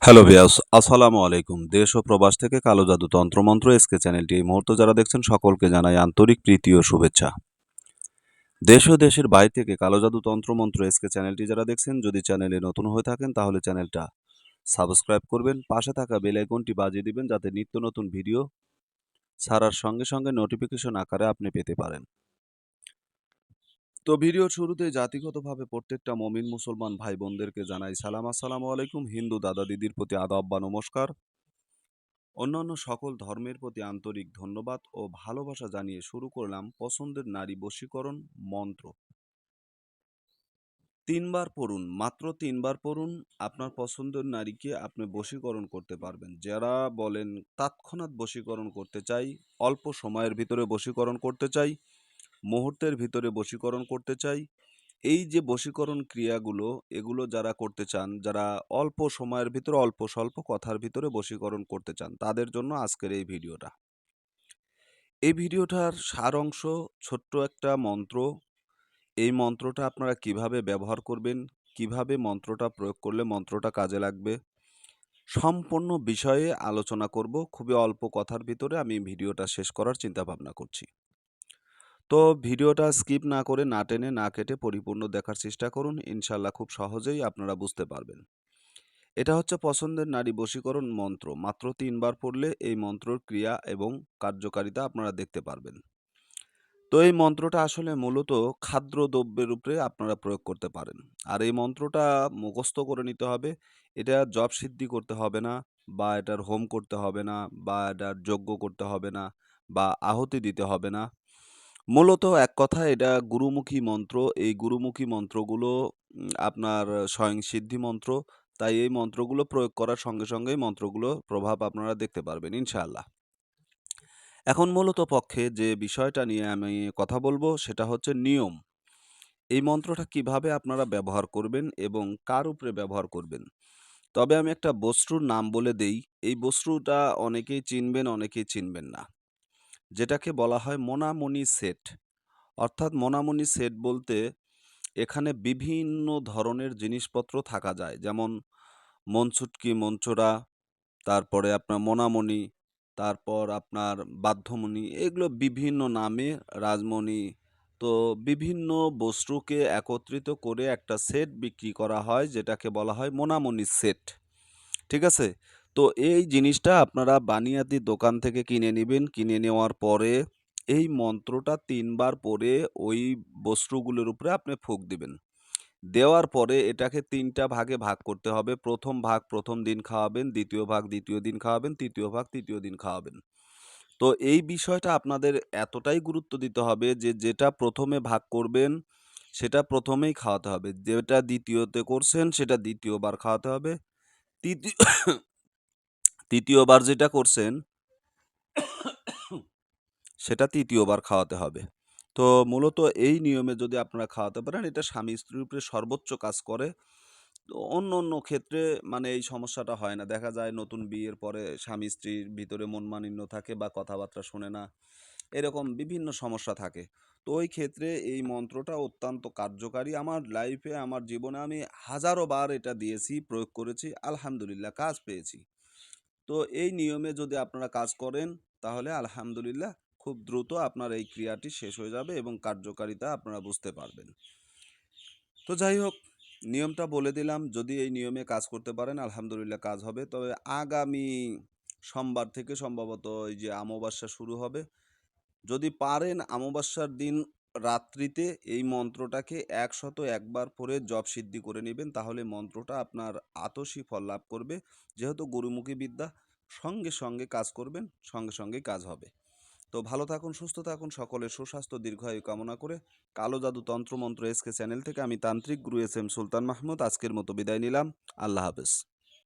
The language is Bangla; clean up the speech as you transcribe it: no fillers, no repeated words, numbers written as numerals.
হ্যালো ভিউয়ার্স, আসসালামু আলাইকুম। দেশ ও প্রবাস থেকে কালো জাদু তন্ত্রমন্ত্র এসকে চ্যানেলটি এই মুহূর্তে যারা দেখছেন সকলকে জানাই আন্তরিক প্রীতি ও শুভেচ্ছা। দেশ ও দেশের বাইরে থেকে কালো জাদু তন্ত্রমন্ত্র এসকে চ্যানেলটি যারা দেখছেন, যদি চ্যানেলে নতুন হয়ে থাকেন তাহলে চ্যানেলটা সাবস্ক্রাইব করবেন, পাশে থাকা বেল আইকনটি বাজিয়ে দিবেন যাতে নিত্য নতুন ভিডিও ছাড়ার সঙ্গে সঙ্গে নোটিফিকেশন আকারে আপনি পেতে পারেন। তো ভিডিওর শুরুতে জাতিগতভাবে প্রত্যেকটা মমিন মুসলমান ভাই বোনদেরকে জানাই সালাম, আসসালামু আলাইকুম। হিন্দু দাদা দিদির প্রতি আদাব বা নমস্কার। অন্যান্য সকল ধর্মের প্রতি আন্তরিক ধন্যবাদ ও ভালোবাসা জানিয়ে শুরু করলাম পছন্দের নারী বশীকরণ মন্ত্র। ৩ বার পড়ুন, মাত্র ৩ বার পড়ুন। আপনার পছন্দের নারীকে আপনি বশীকরণ করতে পারবেন। যারা বলেন তৎক্ষণাৎ বশীকরণ করতে চাই, অল্প সময়ের ভিতরে বশীকরণ করতে চাই, মুহূর্তের ভিতরে বশীকরণ করতে চাই, এই যে বশীকরণ ক্রিয়াগুলো, এগুলো যারা করতে চান, যারা অল্প সময়ের ভিতরে অল্প স্বল্প কথার ভিতরে বশীকরণ করতে চান, তাদের জন্য আজকের এই ভিডিওটা। এই ভিডিওটার সার অংশ ছোট্ট একটা মন্ত্র। এই মন্ত্রটা আপনারা কিভাবে ব্যবহার করবেন, কিভাবে মন্ত্রটা প্রয়োগ করলে মন্ত্রটা কাজে লাগবে, সম্পূর্ণ বিষয়ে আলোচনা করব। খুবই অল্প কথার ভিতরে আমি ভিডিওটা শেষ করার চিন্তা ভাবনা করছি। তো ভিডিওটা স্কিপ না করে, না টেনে না কেটে পরিপূর্ণ দেখার চেষ্টা করুন। ইনশাল্লাহ খুব সহজেই আপনারা বুঝতে পারবেন। এটা হচ্ছে পছন্দের নারী বশীকরণ মন্ত্র। মাত্র ৩ বার পড়লে এই মন্ত্রর ক্রিয়া এবং কার্যকারিতা আপনারা দেখতে পারবেন। তো এই মন্ত্রটা আসলে মূলত খাদ্যদ্রব্যের উপরে আপনারা প্রয়োগ করতে পারেন। আর এই মন্ত্রটা মুখস্থ করে নিতে হবে। এটা জপ সিদ্ধি করতে হবে না, বা এটার হোম করতে হবে না, বা এটার যজ্ঞ করতে হবে না, বা আহুতি দিতে হবে না। মূলত এক কথায় এটা গুরুমুখী মন্ত্র। এই গুরুমুখী মন্ত্রগুলো আপনার স্বয়ং সিদ্ধি মন্ত্র। তাই এই মন্ত্রগুলো প্রয়োগ করার সঙ্গে সঙ্গেই মন্ত্রগুলোর প্রভাব আপনারা দেখতে পারবেন ইনশাআল্লাহ। এখন মূলত পক্ষে যে বিষয়টা নিয়ে আমি কথা বলবো সেটা হচ্ছে নিয়ম। এই মন্ত্রটা কিভাবে আপনারা ব্যবহার করবেন এবং কার উপরে ব্যবহার করবেন। তবে আমি একটা বস্তুর নাম বলে দেই। এই বস্তুটা অনেকেই চিনবেন, অনেকেই চিনবেন না। যেটাকে বলা হয় মোনামণি সেট। অর্থাৎ মোনামণি সেট বলতে এখানে বিভিন্ন ধরনের জিনিসপত্র থাকা যায়। যেমন মনসুটকি, মনচোরা, তারপরে আপনার মোনামণি, তারপর আপনার বাধ্যমণি, এগুলো বিভিন্ন নামে রাজমণি। তো বিভিন্ন বস্তুকে একত্রিত করে একটা সেট বিক্রি করা হয়, যেটাকে বলা হয় মোনামণি সেট। ঠিক আছে? তো এই জিনিসটা আপনারা বানিয়াতি দোকান থেকে কিনে নিবেন। কিনে নেওয়ার পরে এই মন্ত্রটা ৩ বার পড়ে ওই বস্তুগুলোর উপরে আপনি ফুঁক দিবেন। দেওয়ার পরে এটাকে ৩ টা ভাগে ভাগ করতে হবে। ১ম ভাগ ১ম দিন খাওয়াবেন, ২য় ভাগ ২য় দিন খাওয়াবেন, ৩য় ভাগ ৩য় দিন খাওয়াবেন। তো এই বিষয়টা আপনাদের এতটাই গুরুত্ব দিতে হবে যে, যেটা ১ম এ ভাগ করবেন সেটা ১ম এই খাওয়াতে হবে। যেটা ২য় তে করছেন সেটা ২য় বার খাওয়াতে হবে। তৃতীয় ৩য় বার যেটা করছেন সেটা ৩য় বার খাওয়াতে হবে। তো মূলত এই নিয়মে যদি আপনারা খাওয়াতে পারেন, এটা স্বামী-স্ত্রীর উপরে সর্বোচ্চ কাজ করে। তো অন্য ক্ষেত্রে মানে এই সমস্যাটা হয় না। দেখা যায় নতুন বিয়ের পরে স্বামী-স্ত্রীর ভিতরে মনমালিন্য থাকে বা কথাবার্তা শোনে না। এরকম বিভিন্ন সমস্যা থাকে। তো ওই ক্ষেত্রে এই মন্ত্রটা অত্যন্ত কার্যকারী। আমার লাইফে, আমার জীবনে আমি হাজারো বার এটা দিয়েছি, প্রয়োগ করেছি। আলহামদুলিল্লাহ কাজ পেয়েছি। তো এই নিয়মে যদি আপনারা কাজ করেন তাহলে আলহামদুলিল্লাহ খুব দ্রুত আপনার এই ক্রিয়াটি শেষ হয়ে যাবে এবং কার্যকারিতা আপনারা বুঝতে পারবেন। তো যাই হোক, নিয়মটা বলে দিলাম। যদি এই নিয়মে কাজ করতে পারেন আলহামদুলিল্লাহ কাজ হবে। তবে আগামী সোমবার থেকে সম্ভবত এই যে অমাবস্যা শুরু হবে। যদি পারেন অমাবস্যার দিন রাত্রিতে এই মন্ত্রটাকে ১০১ বার পড়ে জপ সিদ্ধি করে নিবেন, তাহলে মন্ত্রটা আপনার আতশী ফল লাভ করবে। যেহেতু গুরুমুখী বিদ্যা, সঙ্গে সঙ্গে কাজ করবেন, সঙ্গে সঙ্গেই কাজ হবে। তো ভালো থাকুন, সুস্থ থাকুন, সকলের সুস্বাস্থ্য দীর্ঘায়ু কামনা করে কালো জাদু তন্ত্রমন্ত্র এসকে চ্যানেল থেকে আমি তান্ত্রিক গুরু এস এম সুলতান মাহমুদ আজকের মতো বিদায় নিলাম। আল্লাহ হাফেজ।